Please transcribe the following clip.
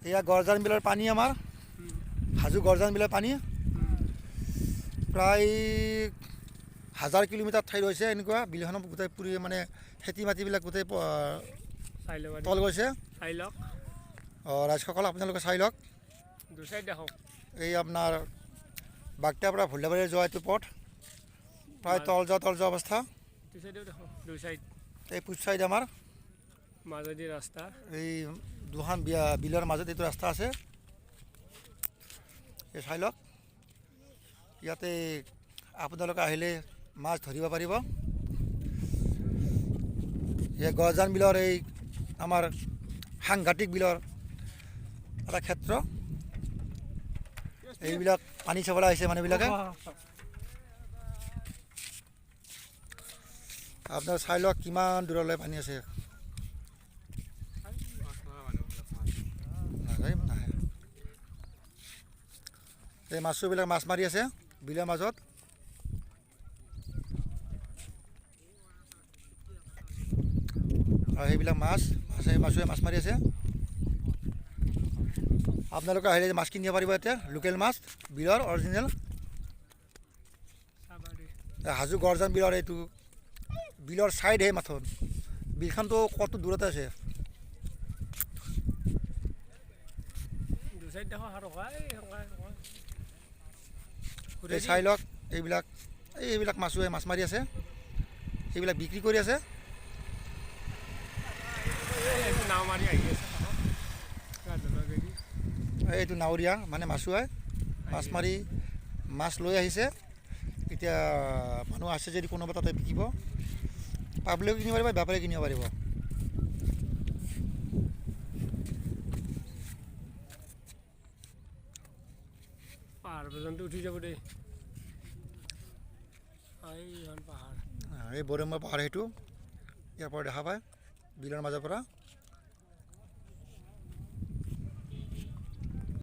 এয়া গৰজান বিলৰ পানী আমাৰ হাজো গৰজান বিলৰ পানী প্ৰায় 1000 কিলোমিটাৰ ঠাই ৰৈছে এনেকুৱা বিলখনত গোটেই পুৰি মানে খেতি মাটিবিলাক গোটেই তল গৈছে ৰাইজসকল আপোনালোকে চাই লওক এই আপোনাৰ বাগটাৰ পৰা ভুলাবাৰী যোৱা এইটো পথ প্ৰায় তল যোৱা অৱস্থা এই পুজ চাইড আমাৰ মাজেদি ৰাস্তা এই দুখন বিলৰ মাজত এইটো ৰাস্তা আছে এই চাই লওক ইয়াতে আপোনালোকে আহিলে মাছ ধৰিব পাৰিব এই গৰজান বিলৰ এই আমাৰ সাংঘাতিক বিলৰ এটা ক্ষেত্ৰ এইবিলাক পানী চাবলৈ আহিছে মানুহবিলাকে আপোনাৰ চাই লওক কিমান দূৰলৈ পানী আছে এই মাছবিলাক মাছ মাৰি আছে বিলৰ মাজত আৰু সেইবিলাক মাছুৱে মাছ মাৰি আছে আপোনালোকে আহিলে মাছ কিনিব পাৰিব এতিয়া লোকেল মাছ বিলৰ অৰিজিনেল হাজো গৰজান বিলৰ এইটো বিলৰ চাইডহে মাথোন বিলখনতো কত দূৰতে আছে এই চাই লওক এইবিলাক মাছুৱে মাছ মাৰি আছে সেইবিলাক বিক্ৰী কৰি আছে এইটো নাৱৰীয়া মানে মাছুৱাই মাছ মাৰি মাছ লৈ আহিছে এতিয়া মানুহ আছে যদি কোনোবা তাতে বিকিব পাব্লিকে কিনিব পাৰিব বেপাৰীয়ে কিনিব পাৰিব পাহাৰ পৰ্যন্ত উঠি যাব দেই এই বৰমা পাহাৰ সেইটো ইয়াৰ পৰা দেখা পায় বিলৰ মাজৰ পৰা